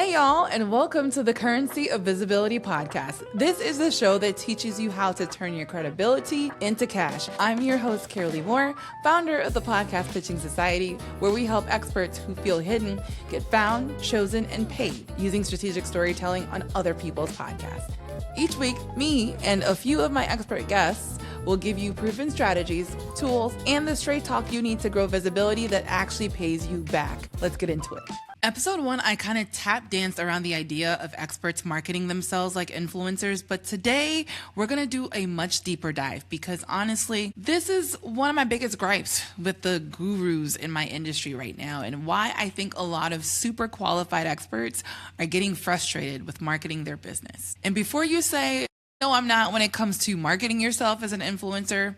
Hey y'all, and welcome to the Currency of Visibility podcast. This is the show that teaches you how to turn your credibility into cash. I'm your host, Carolee Moore, founder of the Podcast Pitching Society, where we help experts who feel hidden get found, chosen, and paid using strategic storytelling on other people's podcasts. Each week, me and a few of my expert guests will give you proven strategies, tools, and the straight talk you need to grow visibility that actually pays you back. Let's get into it. Episode 1, I kind of tap danced around the idea of experts marketing themselves like influencers, but today we're going to do a much deeper dive because honestly, this is one of my biggest gripes with the gurus in my industry right now and why I think a lot of super qualified experts are getting frustrated with marketing their business. And before you say, no, I'm not when it comes to marketing yourself as an influencer,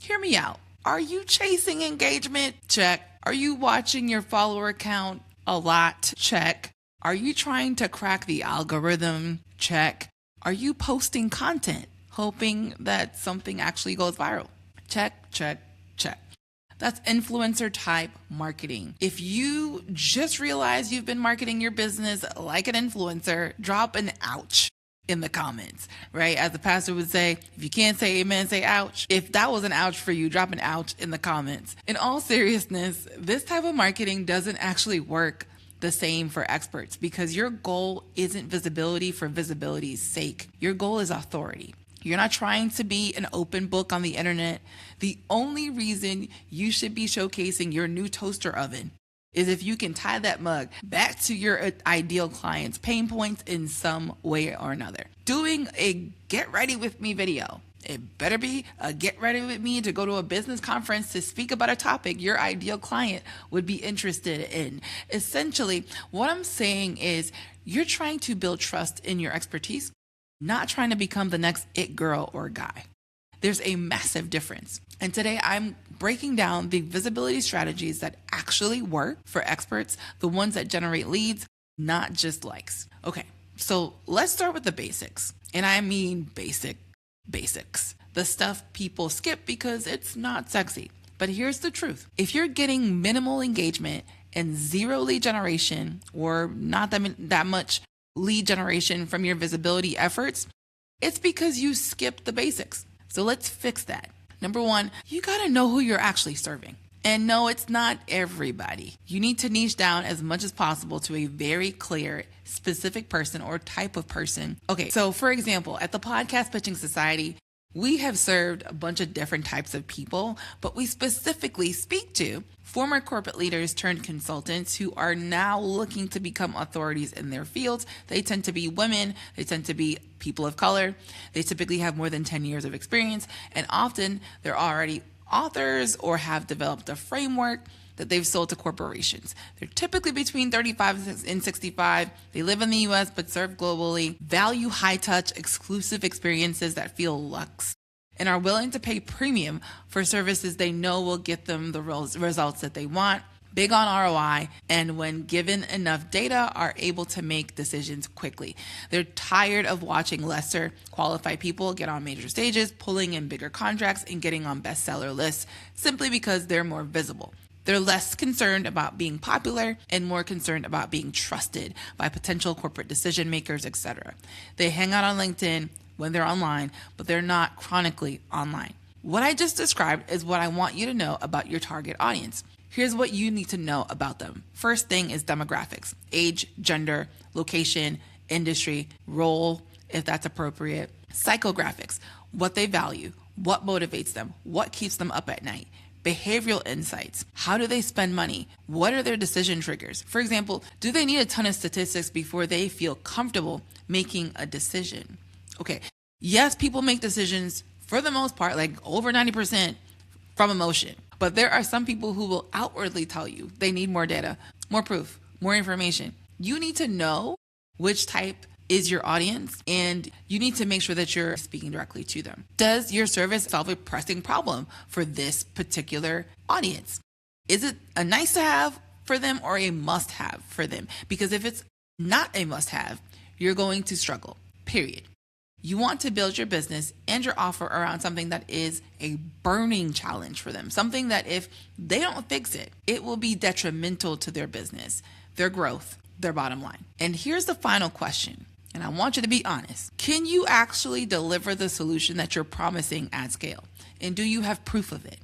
hear me out. Are you chasing engagement? Check. Are you watching your follower count a lot? Check. Are you trying to crack the algorithm? Check. Are you posting content hoping that something actually goes viral? Check, check, check. That's influencer type marketing. If you just realize you've been marketing your business like an influencer, drop an ouch in the comments, right? As the pastor would say, if you can't say amen, say ouch. If that was an ouch for you, drop an ouch in the comments. In all seriousness, this type of marketing doesn't actually work the same for experts because your goal isn't visibility for visibility's sake. Your goal is authority. You're not trying to be an open book on the internet. The only reason you should be showcasing your new toaster oven is if you can tie that mug back to your ideal client's pain points in some way or another. Doing a get ready with me video. It better be a get ready with me to go to a business conference to speak about a topic your ideal client would be interested in. Essentially, what I'm saying is you're trying to build trust in your expertise, not trying to become the next it girl or guy. There's a massive difference. And today I'm breaking down the visibility strategies that actually work for experts, the ones that generate leads, not just likes. Okay, so let's start with the basics. And I mean basics. The stuff people skip because it's not sexy. But here's the truth. If you're getting minimal engagement and zero lead generation or not that much lead generation from your visibility efforts, it's because you skipped the basics. So let's fix that. Number 1, you gotta know who you're actually serving. And no, it's not everybody. You need to niche down as much as possible to a very clear, specific person or type of person. Okay, so for example, at the Podcast Pitching Society, we have served a bunch of different types of people, but we specifically speak to former corporate leaders turned consultants who are now looking to become authorities in their fields. They tend to be women. They tend to be people of color. They typically have more than 10 years of experience, and often they're already authors or have developed a framework that they've sold to corporations. They're typically between 35 and 65. They live in the US but serve globally, value high-touch, exclusive experiences that feel luxe, and are willing to pay premium for services they know will get them the results that they want, big on ROI, and when given enough data, are able to make decisions quickly. They're tired of watching lesser qualified people get on major stages, pulling in bigger contracts, and getting on bestseller lists simply because they're more visible. They're less concerned about being popular and more concerned about being trusted by potential corporate decision makers, etc. They hang out on LinkedIn when they're online, but they're not chronically online. What I just described is what I want you to know about your target audience. Here's what you need to know about them. First thing is demographics: age, gender, location, industry, role, if that's appropriate. Psychographics: what they value, what motivates them, what keeps them up at night. Behavioral insights: how do they spend money? What are their decision triggers? For example, do they need a ton of statistics before they feel comfortable making a decision? Okay, yes, people make decisions for the most part, like over 90%, from emotion. But there are some people who will outwardly tell you they need more data, more proof, more information. You need to know which type is your audience, and you need to make sure that you're speaking directly to them. Does your service solve a pressing problem for this particular audience? Is it a nice to have for them or a must have for them? Because if it's not a must have, you're going to struggle, period. You want to build your business and your offer around something that is a burning challenge for them, something that if they don't fix it, it will be detrimental to their business, their growth, their bottom line. And here's the final question, and I want you to be honest. Can you actually deliver the solution that you're promising at scale? And do you have proof of it,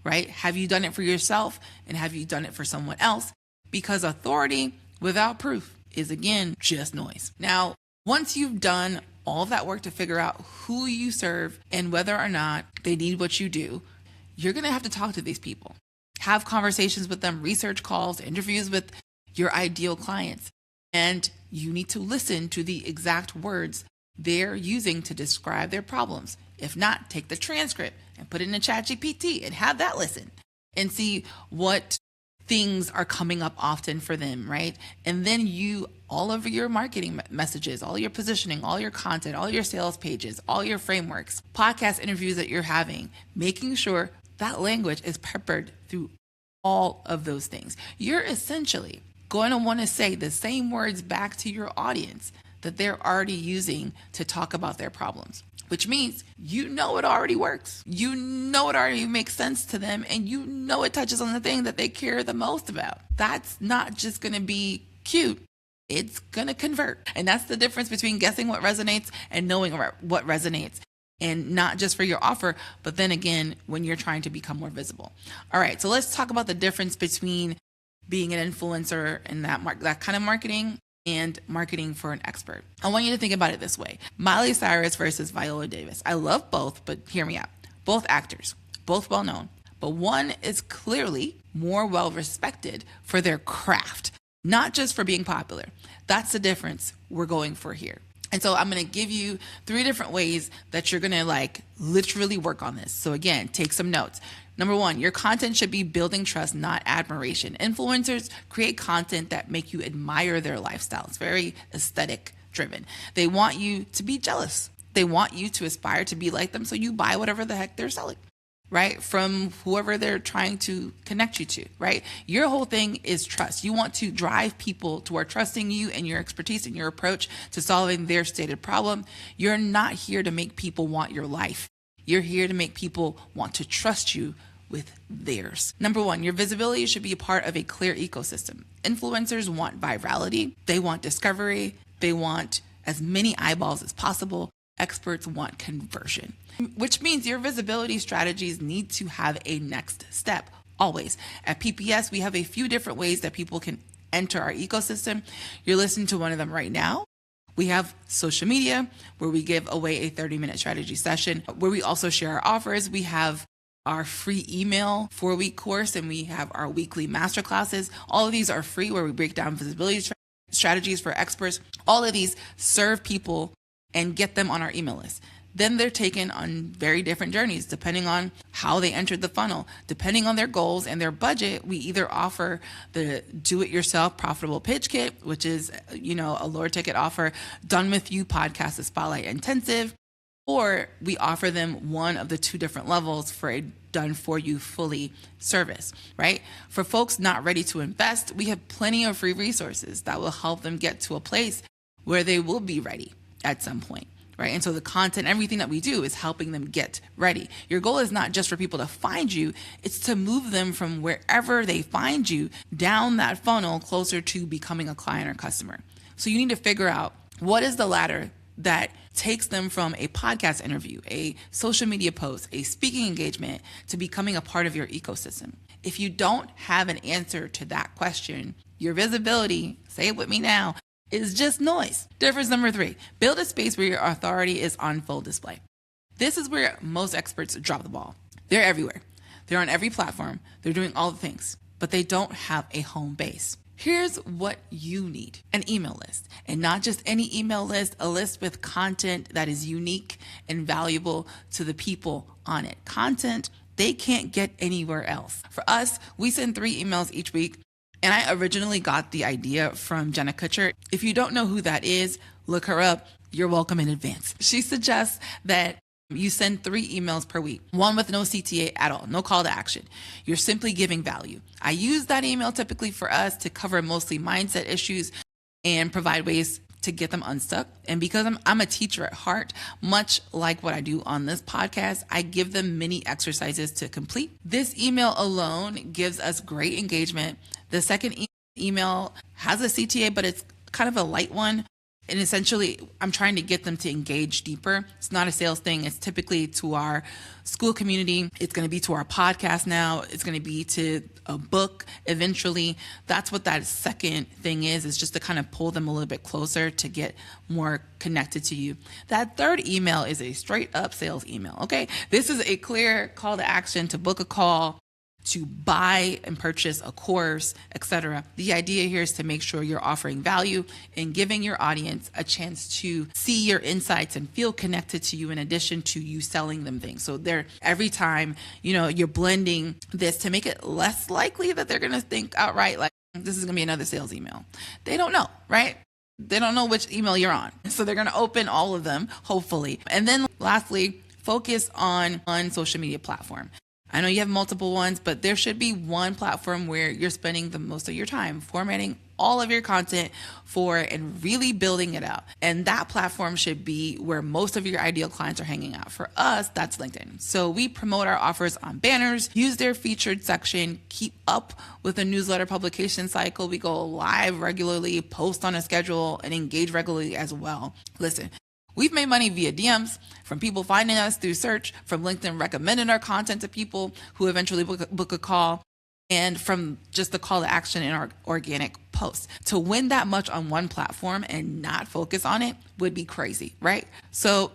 right? Have you done it for yourself, and have you done it for someone else? Because authority without proof is, again, just noise. Now, once you've done all of that work to figure out who you serve and whether or not they need what you do, you're going to have to talk to these people. Have conversations with them, research calls, interviews with your ideal clients. And you need to listen to the exact words they're using to describe their problems. If not, take the transcript and put it in a ChatGPT and have that listen and see what things are coming up often for them, right? And then all over your marketing messages, all your positioning, all your content, all your sales pages, all your frameworks, podcast interviews that you're having, making sure that language is peppered through all of those things. You're essentially going to want to say the same words back to your audience that they're already using to talk about their problems, which means it already works. It already makes sense to them, and it touches on the thing that they care the most about. That's not just going to be cute. It's going to convert. And that's the difference between guessing what resonates and knowing what resonates. And not just for your offer, but then again, when you're trying to become more visible. All right, so let's talk about the difference between being an influencer and that kind of marketing and marketing for an expert. I want you to think about it this way. Miley Cyrus versus Viola Davis. I love both, but hear me out. Both actors, both well known, but one is clearly more well respected for their craft, not just for being popular. That's the difference we're going for here. And so I'm going to give you 3 different ways that you're going to literally work on this. So again, take some notes. Number 1, your content should be building trust, not admiration. Influencers create content that make you admire their lifestyle. It's very aesthetic driven. They want you to be jealous. They want you to aspire to be like them. So you buy whatever the heck they're selling, right? From whoever they're trying to connect you to, right? Your whole thing is trust. You want to drive people toward trusting you and your expertise and your approach to solving their stated problem. You're not here to make people want your life. You're here to make people want to trust you with theirs. Number 1, your visibility should be a part of a clear ecosystem. Influencers want virality. They want discovery. They want as many eyeballs as possible. Experts want conversion, which means your visibility strategies need to have a next step. Always. At PPS, we have a few different ways that people can enter our ecosystem. You're listening to one of them right now. We have social media, where we give away a 30-minute strategy session, where we also share our offers. We have our free email 4-week course, and we have our weekly masterclasses. All of these are free, where we break down visibility strategies for experts. All of these serve people and get them on our email list. Then they're taken on very different journeys depending on how they entered the funnel. Depending on their goals and their budget, we either offer the do-it-yourself profitable pitch kit, which is, a lower ticket offer, Done With You podcast, the Spotlight Intensive, or we offer them one of the 2 different levels for a done for you fully service, right? For folks not ready to invest, we have plenty of free resources that will help them get to a place where they will be ready at some point, right? And so the content, everything that we do is helping them get ready. Your goal is not just for people to find you, it's to move them from wherever they find you down that funnel closer to becoming a client or customer. So you need to figure out what is the ladder that takes them from a podcast interview, a social media post, a speaking engagement to becoming a part of your ecosystem. If you don't have an answer to that question, your visibility, say it with me now, is just noise. Difference number 3, build a space where your authority is on full display. This is where most experts drop the ball. They're everywhere. They're on every platform. They're doing all the things, but they don't have a home base. Here's what you need: an email list, and not just any email list, a list with content that is unique and valuable to the people on it. Content they can't get anywhere else. For us, we send 3 emails each week. And I originally got the idea from Jenna Kutcher. If you don't know who that is, look her up. You're welcome in advance. She suggests that you send 3 emails per week, 1 with no CTA at all, no call to action. You're simply giving value. I use that email typically for us to cover mostly mindset issues and provide ways to get them unstuck. And because I'm a teacher at heart, much like what I do on this podcast, I give them mini exercises to complete. This email alone gives us great engagement. The second email has a CTA, but it's kind of a light one. And essentially, I'm trying to get them to engage deeper. It's not a sales thing. It's typically to our school community. It's going to be to our podcast now. It's going to be to a book eventually. That's what that second thing is just to kind of pull them a little bit closer to get more connected to you. That third email is a straight up sales email, okay? This is a clear call to action to book a call, to buy and purchase a course, etc. The idea here is to make sure you're offering value and giving your audience a chance to see your insights and feel connected to you in addition to you selling them things. So every time, you're blending this to make it less likely that they're going to think outright like, this is going to be another sales email. They don't know, right? They don't know which email you're on. So they're going to open all of them, hopefully. And then lastly, focus on one social media platform. I know you have multiple ones, but there should be one platform where you're spending the most of your time formatting all of your content for and really building it out. And that platform should be where most of your ideal clients are hanging out. For us, that's LinkedIn. So we promote our offers on banners, use their featured section, keep up with the newsletter publication cycle. We go live regularly, post on a schedule, and engage regularly as well. Listen, we've made money via DMs, from people finding us through search, from LinkedIn recommending our content to people who eventually book a call, and from just the call to action in our organic posts. To win that much on one platform and not focus on it would be crazy, right? So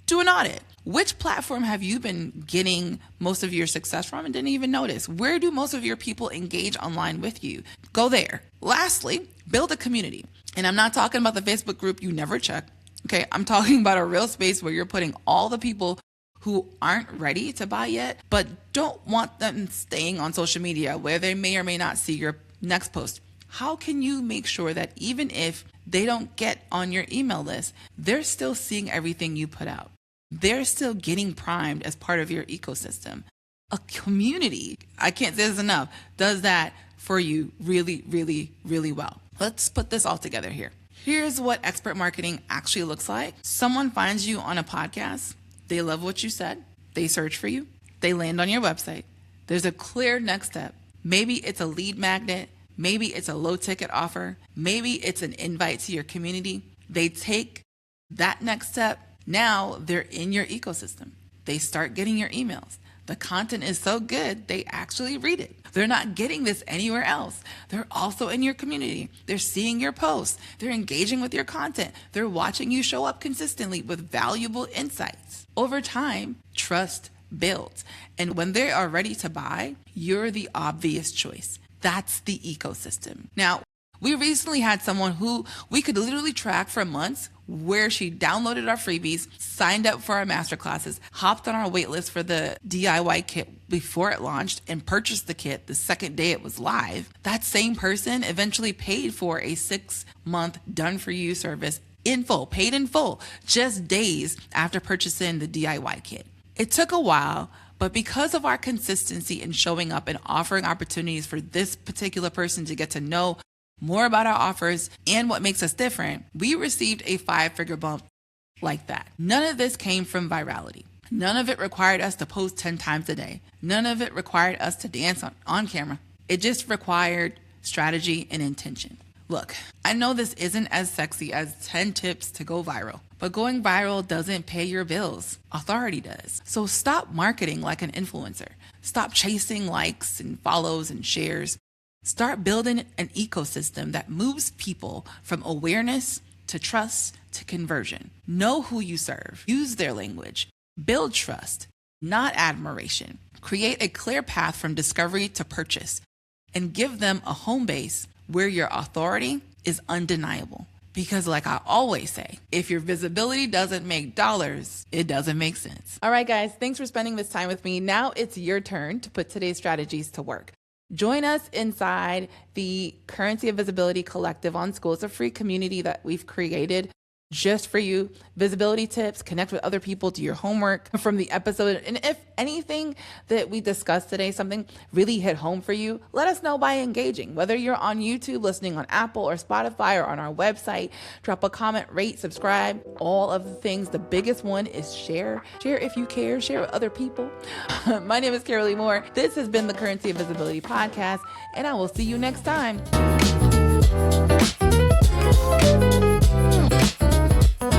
do an audit. Which platform have you been getting most of your success from and didn't even notice? Where do most of your people engage online with you? Go there. Lastly, build a community. And I'm not talking about the Facebook group you never check. Okay, I'm talking about a real space where you're putting all the people who aren't ready to buy yet, but don't want them staying on social media where they may or may not see your next post. How can you make sure that even if they don't get on your email list, they're still seeing everything you put out? They're still getting primed as part of your ecosystem. A community, I can't say this enough, does that for you really, really, really well. Let's put this all together here. Here's what expert marketing actually looks like. Someone finds you on a podcast. They love what you said. They search for you. They land on your website. There's a clear next step. Maybe it's a lead magnet. Maybe it's a low ticket offer. Maybe it's an invite to your community. They take that next step. Now they're in your ecosystem. They start getting your emails. The content is so good, they actually read it. They're not getting this anywhere else. They're also in your community. They're seeing your posts. They're engaging with your content. They're watching you show up consistently with valuable insights. Over time, trust builds. And when they are ready to buy, you're the obvious choice. That's the ecosystem. Now, we recently had someone who we could literally track for months where she downloaded our freebies, signed up for our masterclasses, hopped on our waitlist for the DIY kit before it launched, and purchased the kit the second day it was live. That same person eventually paid for a 6-month done-for-you service in full, paid in full, just days after purchasing the DIY kit. It took a while, but because of our consistency in showing up and offering opportunities for this particular person to get to know more about our offers and what makes us different, we received a 5-figure bump like that. None of this came from virality. None of it required us to post 10 times a day. None of it required us to dance on camera. It just required strategy and intention. Look, I know this isn't as sexy as 10 tips to go viral, but going viral doesn't pay your bills. Authority does. So stop marketing like an influencer. Stop chasing likes and follows and shares. Start building an ecosystem that moves people from awareness to trust to conversion. Know who you serve. Use their language. Build trust, not admiration. Create a clear path from discovery to purchase, and give them a home base where your authority is undeniable. Because like I always say, if your visibility doesn't make dollars, it doesn't make sense. All right, guys, thanks for spending this time with me. Now it's your turn to put today's strategies to work. Join us inside the Currency of Visibility Collective on School. It's a free community that we've created just for you. Visibility tips, connect with other people, do your homework from the episode. And if anything that we discussed today, something really hit home for you, let us know by engaging. Whether you're on YouTube, listening on Apple or Spotify, or on our website, drop a comment, rate, subscribe, all of the things. The biggest one is share. Share if you care, share with other people. My name is Carolee Moore. This has been the Currency of Visibility podcast, and I will see you next time. Bye.